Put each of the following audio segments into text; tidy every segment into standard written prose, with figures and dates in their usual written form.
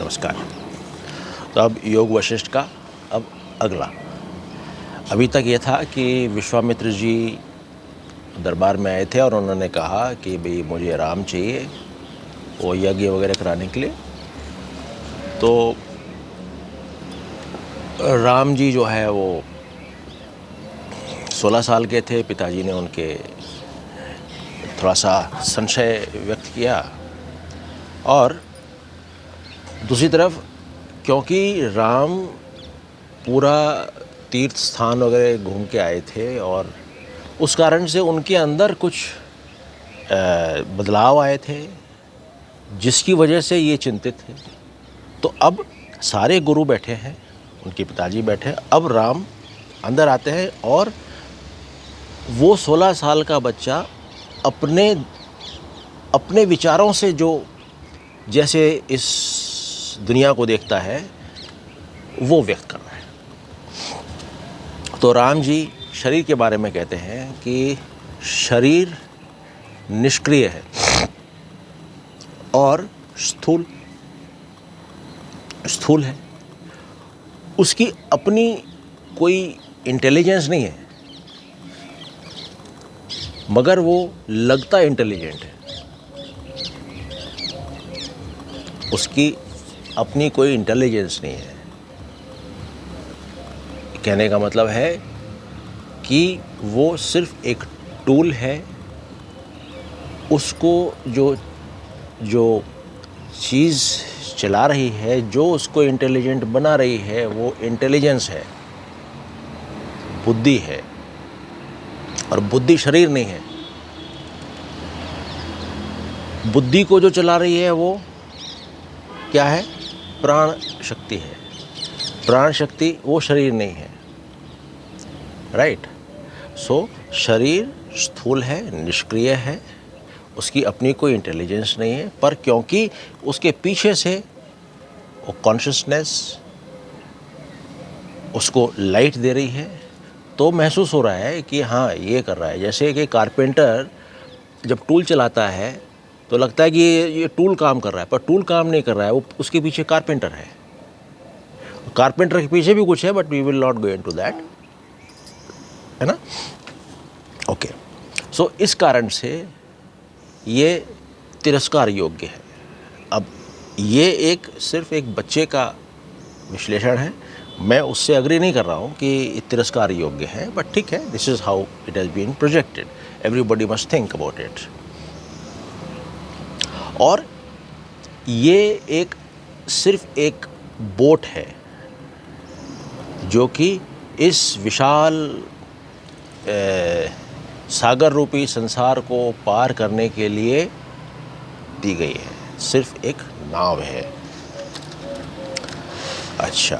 नमस्कार। तो अब योग वशिष्ठ का अब अगला, अभी तक ये था कि विश्वामित्र जी दरबार में आए थे और उन्होंने कहा कि भाई मुझे राम चाहिए वो यज्ञ वगैरह कराने के लिए। तो राम जी जो है वो 16 साल के थे। पिताजी ने उनके थोड़ा सा संशय व्यक्त किया, और दूसरी तरफ क्योंकि राम पूरा तीर्थ स्थान वगैरह घूम के आए थे और उस कारण से उनके अंदर कुछ बदलाव आए थे जिसकी वजह से ये चिंतित थे। तो अब सारे गुरु बैठे हैं, उनके पिताजी बैठे हैं, अब राम अंदर आते हैं और वो 16 साल का बच्चा अपने अपने विचारों से जो जैसे इस दुनिया को देखता है वो व्यक्त कर रहा है। तो राम जी शरीर के बारे में कहते हैं कि शरीर निष्क्रिय है और स्थूल है। उसकी अपनी कोई इंटेलिजेंस नहीं है, मगर वो लगता इंटेलिजेंट है। उसकी अपनी कोई इंटेलिजेंस नहीं है। कहने का मतलब है कि वो सिर्फ एक टूल है। उसको जो चीज़ चला रही है, जो उसको इंटेलिजेंट बना रही है, वो इंटेलिजेंस है, बुद्धि है। और बुद्धि शरीर नहीं है। बुद्धि को जो चला रही है वो क्या है? प्राण शक्ति है। प्राण शक्ति वो शरीर नहीं है। राइट। सो शरीर स्थूल है, निष्क्रिय है, उसकी अपनी कोई इंटेलिजेंस नहीं है, पर क्योंकि उसके पीछे से वो कॉन्शियसनेस उसको लाइट दे रही है, तो महसूस हो रहा है कि हाँ ये कर रहा है। जैसे कि कारपेंटर जब टूल चलाता है तो लगता है कि ये टूल काम कर रहा है, पर टूल काम नहीं कर रहा है, वो उसके पीछे कारपेंटर है। कारपेंटर के पीछे भी कुछ है, but we will not go into that, है ना? ओके। सो इस कारण से ये तिरस्कार योग्य है। अब ये सिर्फ एक बच्चे का विश्लेषण है, मैं उससे अग्री नहीं कर रहा हूँ कि तिरस्कार योग्य है, बट ठीक है, this is how it has been projected, everybody must think about it. और ये सिर्फ एक बोट है जो कि इस विशाल सागर रूपी संसार को पार करने के लिए दी गई है, सिर्फ एक नाव है। अच्छा,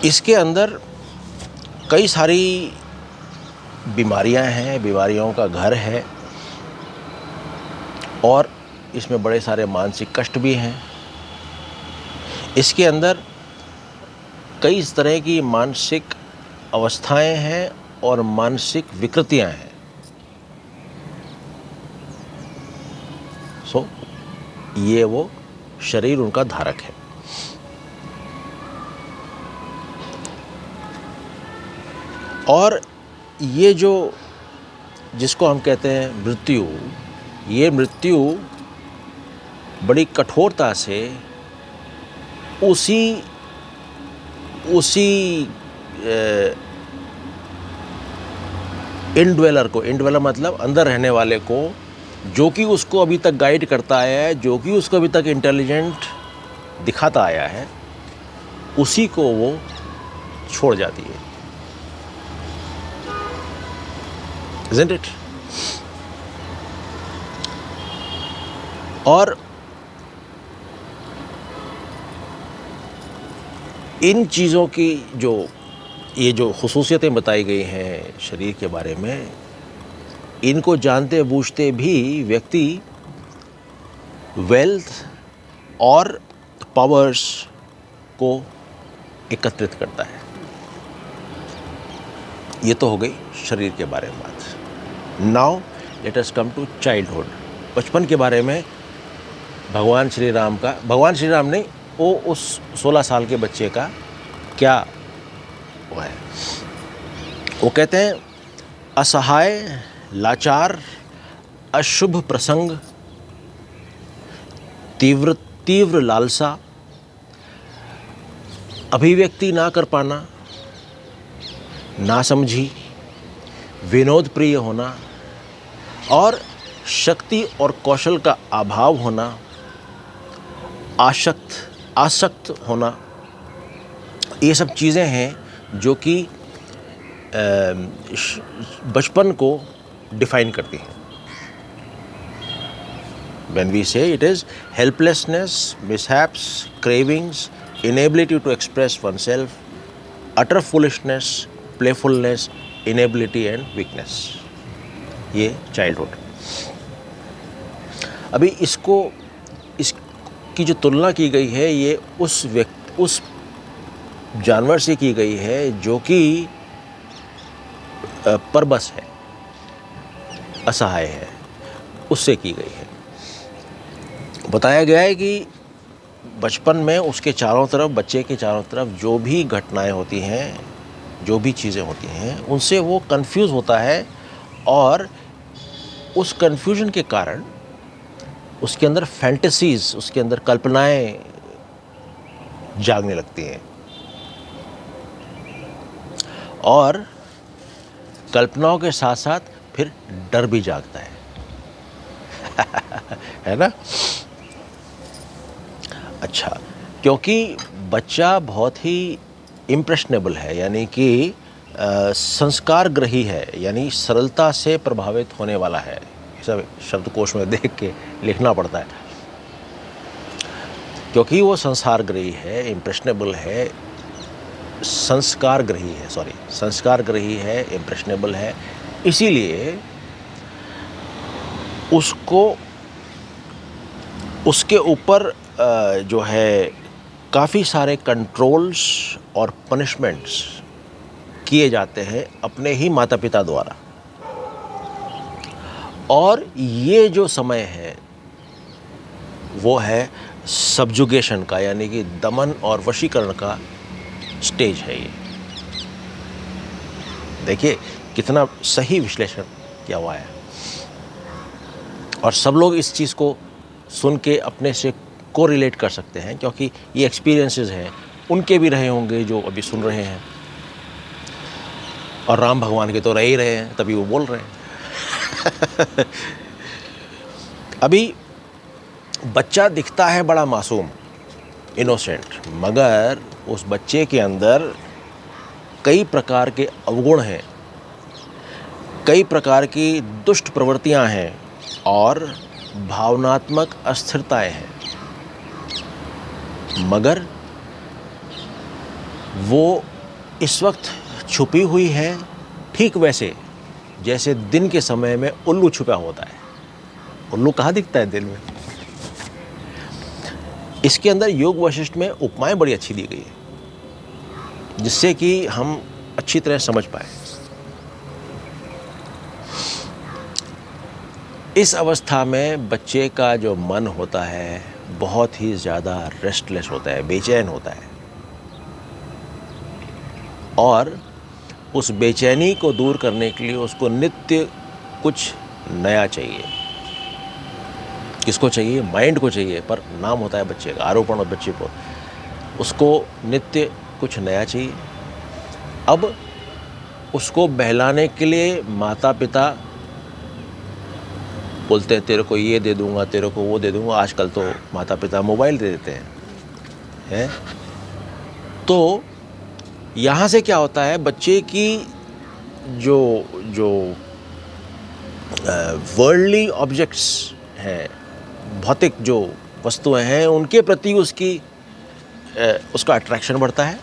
इसके अंदर कई सारी बीमारियां हैं, बीमारियों का घर है, और इसमें बड़े सारे मानसिक कष्ट भी हैं। इसके अंदर कई तरह की मानसिक अवस्थाएं हैं और मानसिक विकृतियां हैं। सो ये वो शरीर उनका धारक है। और ये जिसको हम कहते हैं मृत्यु, ये मृत्यु बड़ी कठोरता से उसी इनड्वेलर को, इनड्वेलर मतलब अंदर रहने वाले को, जो कि उसको अभी तक गाइड करता आया है, जो कि उसको अभी तक इंटेलिजेंट दिखाता आया है, उसी को वो छोड़ जाती है। Isn't it? और इन चीज़ों की ये जो खुसूसियतें बताई गई हैं शरीर के बारे में, इनको जानते बूझते भी व्यक्ति वेल्थ और पावर्स को एकत्रित करता है। ये तो हो गई शरीर के बारे में बात। Now let us come to childhood. बचपन के बारे में भगवान श्री राम नहीं, वो उस 16 साल के बच्चे का क्या वो है। वो कहते हैं, असहाय, लाचार, अशुभ प्रसंग, तीव्र तीव्र लालसा, अभिव्यक्ति ना कर पाना, नासमझी, विनोद प्रिय होना और शक्ति और कौशल का अभाव होना, आसक्त होना, ये सब चीज़ें हैं जो कि बचपन को डिफाइन करती हैं। When we say it is helplessness, mishaps, cravings, inability to express oneself, utter foolishness, playfulness, inability and weakness, ये चाइल्डहुड। अभी इसकी जो तुलना की गई है ये उस जानवर से की गई है जो कि परबस है, असहाय है, उससे की गई है। बताया गया है कि बचपन में उसके चारों तरफ, बच्चे के चारों तरफ जो भी घटनाएं होती हैं, जो भी चीज़ें होती हैं, उनसे वो कंफ्यूज होता है और उस कंफ्यूजन के कारण उसके अंदर फैंटेसीज, उसके अंदर कल्पनाएं जागने लगती हैं और कल्पनाओं के साथ साथ फिर डर भी जागता है है ना। अच्छा, क्योंकि बच्चा बहुत ही इम्प्रेशनेबल है, यानी कि संस्कार ग्रही है, यानी सरलता से प्रभावित होने वाला है। सब शब्दकोश में देख के लिखना पड़ता है, क्योंकि वो संस्कार ग्रही है, इम्प्रेशनेबल है, संस्कार ग्रही है, इम्प्रेशनेबल है। इसीलिए उसके ऊपर जो है काफ़ी सारे कंट्रोल्स और पनिशमेंट्स किए जाते हैं अपने ही माता पिता द्वारा। और ये जो समय है वो है सब्जुगेशन का, यानी कि दमन और वशीकरण का स्टेज है ये। देखिए कितना सही विश्लेषण किया हुआ है, और सब लोग इस चीज़ को सुन के अपने से को रिलेट कर सकते हैं, क्योंकि ये एक्सपीरियंसेस हैं, उनके भी रहे होंगे जो अभी सुन रहे हैं, और राम भगवान के तो रह ही रहे हैं, तभी वो बोल रहे हैं अभी बच्चा दिखता है बड़ा मासूम, इनोसेंट, मगर उस बच्चे के अंदर कई प्रकार के अवगुण हैं, कई प्रकार की दुष्ट प्रवृत्तियां हैं और भावनात्मक अस्थिरताएं हैं। मगर वो इस वक्त छुपी हुई है, ठीक वैसे जैसे दिन के समय में उल्लू छुपा होता है। उल्लू कहाँ दिखता है दिन में? इसके अंदर योग वशिष्ठ में उपमाएं बड़ी अच्छी दी गई है, जिससे कि हम अच्छी तरह समझ पाए। इस अवस्था में बच्चे का जो मन होता है बहुत ही ज़्यादा रेस्टलेस होता है, बेचैन होता है, और उस बेचैनी को दूर करने के लिए उसको नित्य कुछ नया चाहिए। किसको चाहिए? माइंड को चाहिए, पर नाम होता है बच्चे का, आरोपण और बच्चे को, उसको नित्य कुछ नया चाहिए। अब उसको बहलाने के लिए माता पिता बोलते हैं तेरे को ये दे दूंगा, तेरे को वो दे दूंगा। आजकल तो माता पिता मोबाइल दे देते हैं। तो यहाँ से क्या होता है, बच्चे की जो वर्ल्डली ऑब्जेक्ट्स हैं, भौतिक जो वस्तुएं हैं, उनके प्रति उसका अट्रैक्शन बढ़ता है।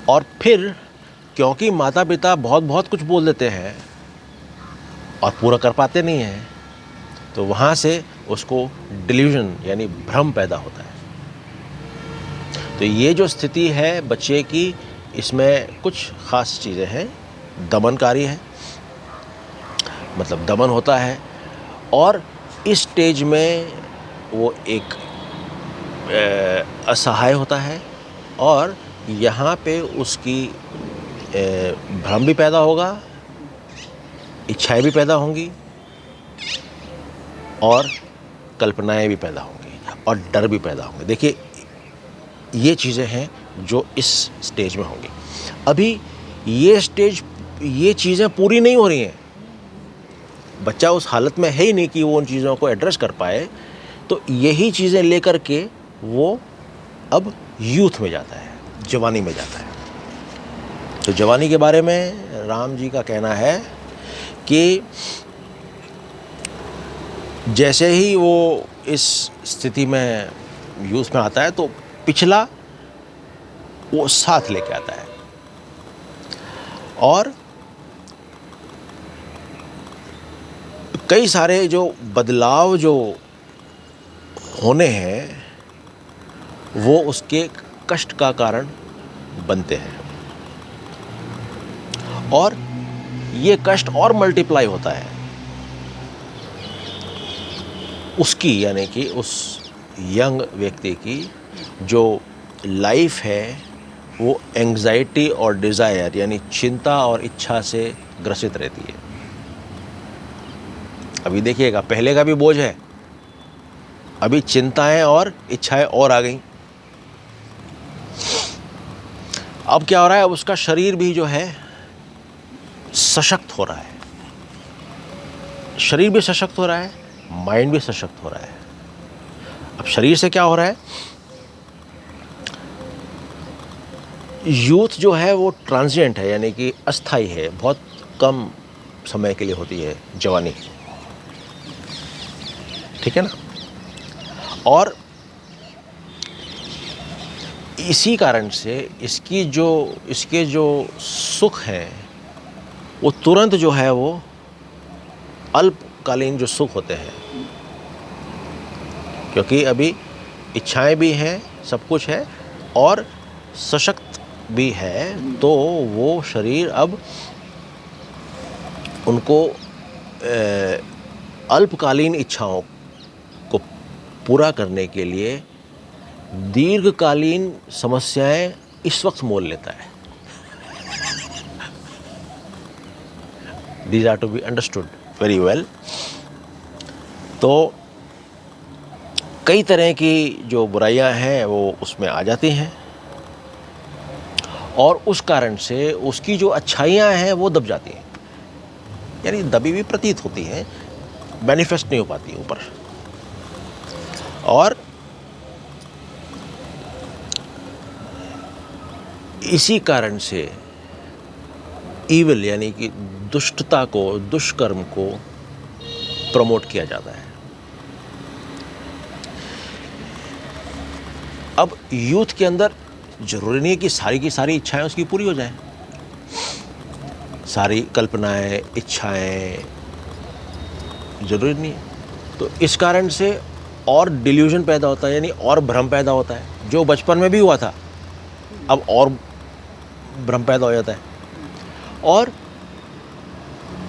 और फिर क्योंकि माता पिता बहुत कुछ बोल देते हैं और पूरा कर पाते नहीं हैं, तो वहाँ से उसको डिल्यूजन यानी भ्रम पैदा होता है। तो ये जो स्थिति है बच्चे की, इसमें कुछ ख़ास चीज़ें हैं, दमनकारी है। मतलब दमन होता है, और इस स्टेज में वो एक असहाय होता है, और यहाँ पे उसकी भ्रम भी पैदा होगा, इच्छाएं भी पैदा होंगी, और कल्पनाएं भी पैदा होंगी, और डर भी पैदा होंगे। देखिए, ये चीज़ें हैं जो इस स्टेज में होंगी। अभी ये चीज़ें पूरी नहीं हो रही हैं, बच्चा उस हालत में है ही नहीं कि वो उन चीज़ों को एड्रेस कर पाए, तो यही चीज़ें लेकर के वो अब यूथ में जाता है, जवानी में जाता है। तो जवानी के बारे में राम जी का कहना है कि जैसे ही वो इस स्थिति में यूथ में आता है तो पिछला वो साथ लेके आता है, और कई सारे जो बदलाव जो होने हैं वो उसके कष्ट का कारण बनते हैं, और ये कष्ट और मल्टीप्लाई होता है उसकी, यानी कि उस यंग व्यक्ति की जो लाइफ है वो एंग्जाइटी और डिज़ायर यानी चिंता और इच्छा से ग्रसित रहती है। अभी देखिएगा, पहले का भी बोझ है, अभी चिंताएं और इच्छाएं और आ गई। अब क्या हो रहा है, उसका शरीर भी जो है सशक्त हो रहा है, शरीर भी सशक्त हो रहा है, माइंड भी सशक्त हो रहा है। अब शरीर से क्या हो रहा है, यूथ जो है वो ट्रांजिएंट है, यानी कि अस्थाई है, बहुत कम समय के लिए होती है जवानी, ठीक है ना। और इसी कारण से इसके जो सुख हैं वो तुरंत जो है वो अल्पकालीन जो सुख होते हैं, क्योंकि अभी इच्छाएं भी हैं, सब कुछ है और सशक्त भी है, तो वो शरीर अब उनको अल्पकालीन इच्छाओं को पूरा करने के लिए दीर्घकालीन समस्याएं इस वक्त मोल लेता है। These are to be understood very well। तो कई तरह की जो बुराइयां हैं वो उसमें आ जाती हैं, और उस कारण से उसकी जो अच्छाइयां हैं वो दब जाती हैं, यानी दबी हुई प्रतीत होती हैं, मैनिफेस्ट नहीं हो पाती ऊपर। और इसी कारण से ईविल यानी कि दुष्टता को, दुष्कर्म को प्रमोट किया जाता है। अब यूथ के अंदर जरूरी नहीं है कि सारी की सारी इच्छाएं उसकी पूरी हो जाएं, सारी कल्पनाएं, इच्छाएं जरूरी नहीं है। तो इस कारण से और डिल्यूजन पैदा होता है, यानी और भ्रम पैदा होता है। जो बचपन में भी हुआ था अब और भ्रम पैदा हो जाता है, और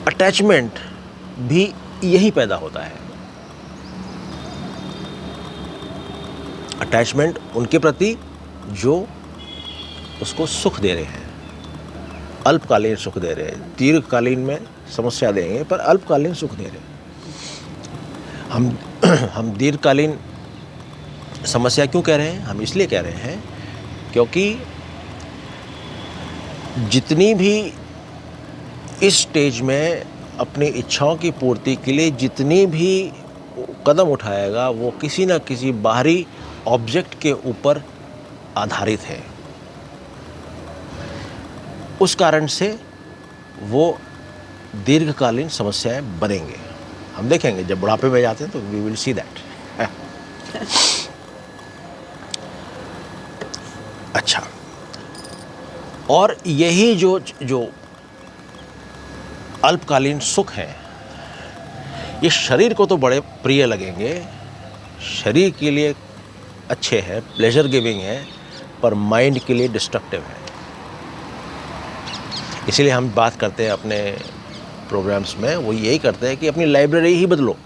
अटैचमेंट भी यही पैदा होता है। अटैचमेंट उनके प्रति जो उसको सुख दे रहे हैं, अल्पकालीन सुख दे रहे हैं, दीर्घकालीन में समस्या देंगे पर अल्पकालीन सुख दे रहे हैं। हम दीर्घकालीन समस्या क्यों कह रहे हैं? हम इसलिए कह रहे हैं क्योंकि जितनी भी इस स्टेज में अपनी इच्छाओं की पूर्ति के लिए जितनी भी कदम उठाएगा वो किसी न किसी बाहरी ऑब्जेक्ट के ऊपर आधारित है। उस कारण से वो दीर्घकालीन समस्याएं बनेंगे। हम देखेंगे जब बुढ़ापे में जाते हैं तो वी विल सी दैट। अच्छा, और यही जो अल्पकालीन सुख हैं ये शरीर को तो बड़े प्रिय लगेंगे, शरीर के लिए अच्छे हैं, प्लेजर गिविंग है, पर माइंड के लिए डिस्ट्रक्टिव है। इसीलिए हम बात करते हैं अपने प्रोग्राम्स में वो यही करते हैं कि अपनी लाइब्रेरी ही बदलो।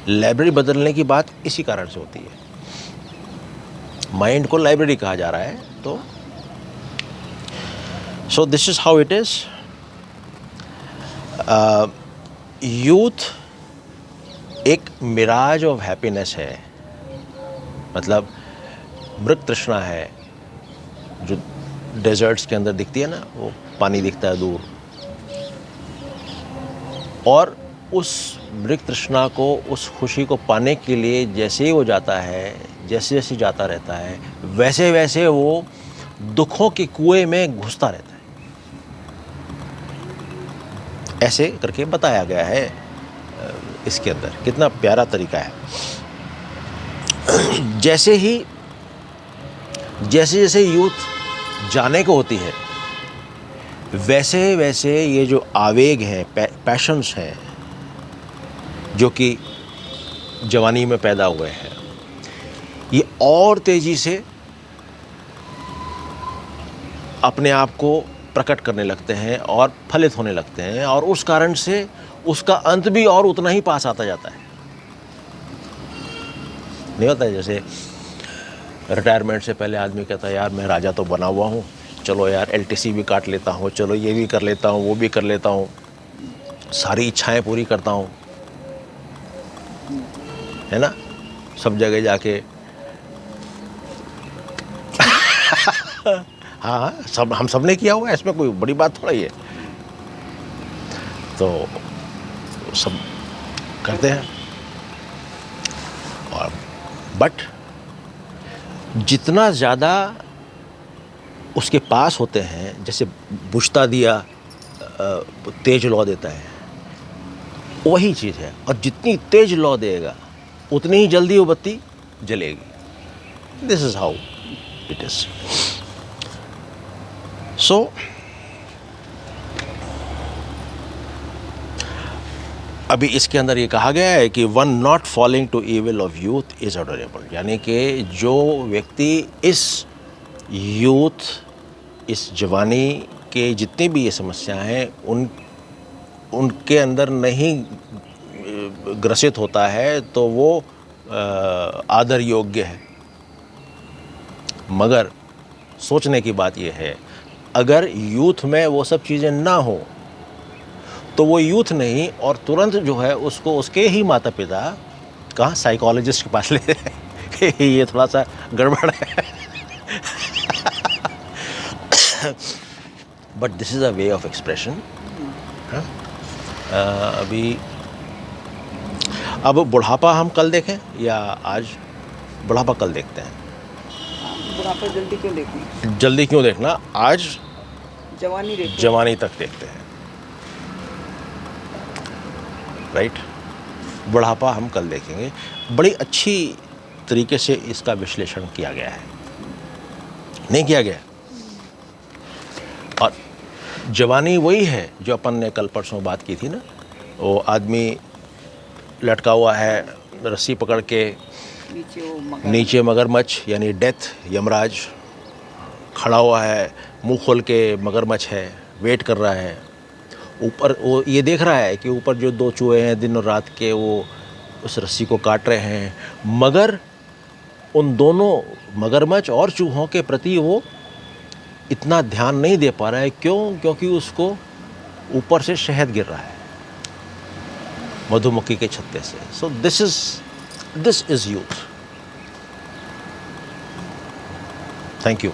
लाइब्रेरी बदलने की बात इसी कारण से होती है, माइंड को लाइब्रेरी कहा जा रहा है। तो so this is how it is. Youth एक मिराज ऑफ हैप्पीनेस है, मतलब मृग तृष्णा है जो डेजर्ट्स के अंदर दिखती है ना, वो पानी दिखता है दूर, और उस मृग तृष्णा को, उस खुशी को पाने के लिए जैसे ही वो जाता है, जैसे जैसे जाता रहता है, वैसे वैसे वो दुखों के कुएं में घुसता रहता है। ऐसे करके बताया गया है इसके अंदर, कितना प्यारा तरीका है। जैसे जैसे यूथ जाने को होती है, वैसे वैसे ये जो आवेग हैं, पैशंस हैं, जो कि जवानी में पैदा हुए हैं, ये और तेजी से अपने आप को प्रकट करने लगते हैं और फलित होने लगते हैं, और उस कारण से उसका अंत भी और उतना ही पास आता जाता है। नहीं होता है जैसे रिटायरमेंट से पहले आदमी कहता है यार मैं राजा तो बना हुआ हूँ, चलो यार LTC भी काट लेता हूँ, चलो ये भी कर लेता हूँ, वो भी कर लेता हूँ, सारी इच्छाएं पूरी करता हूँ, है ना, सब जगह जाके हाँ, सब हम सब ने किया हुआ है, इसमें कोई बड़ी बात थोड़ा ही है। तो सब करते हैं, और बट जितना ज़्यादा उसके पास होते हैं, जैसे बुझता दिया तेज लौ देता है, वही चीज़ है, और जितनी तेज लौ देगा उतनी ही जल्दी वो बत्ती जलेगी। This is how it is. So अभी इसके अंदर ये कहा गया है कि one not falling to evil of youth is adorable, यानी कि जो व्यक्ति इस यूथ, इस जवानी के जितनी भी ये समस्याएं हैं उनके अंदर नहीं ग्रसित होता है, तो वो आदर योग्य है। मगर सोचने की बात यह है, अगर यूथ में वो सब चीज़ें ना हो तो वो यूथ नहीं, और तुरंत जो है उसको उसके ही माता पिता कहाँ साइकोलॉजिस्ट के पास ले ये थोड़ा सा गड़बड़ है। But this is a way of expression. अभी अब बुढ़ापा हम कल देखें या आज? बुढ़ापा कल देखते हैं। बुढ़ापा जल्दी क्यों देखना? जल्दी क्यों देखना, आज जवानी तक देखते हैं, राइट। बुढ़ापा हम कल देखेंगे। बड़ी अच्छी तरीके से इसका विश्लेषण किया गया है, नहीं किया गया? और जवानी वही है जो अपन ने कल परसों बात की थी ना, वो आदमी लटका हुआ है रस्सी पकड़ के, नीचे मगरमच्छ यानी डेथ, यमराज खड़ा हुआ है, मुंह खोल के मगरमच्छ है, वेट कर रहा है। ऊपर वो ये देख रहा है कि ऊपर जो दो चूहे हैं दिन और रात के, वो उस रस्सी को काट रहे हैं, मगर उन दोनों मगरमच्छ और चूहों के प्रति वो इतना ध्यान नहीं दे पा रहा है। क्यों? क्योंकि उसको ऊपर से शहद गिर रहा है मधुमक्खी के छत्ते से। So this is youth. Thank you.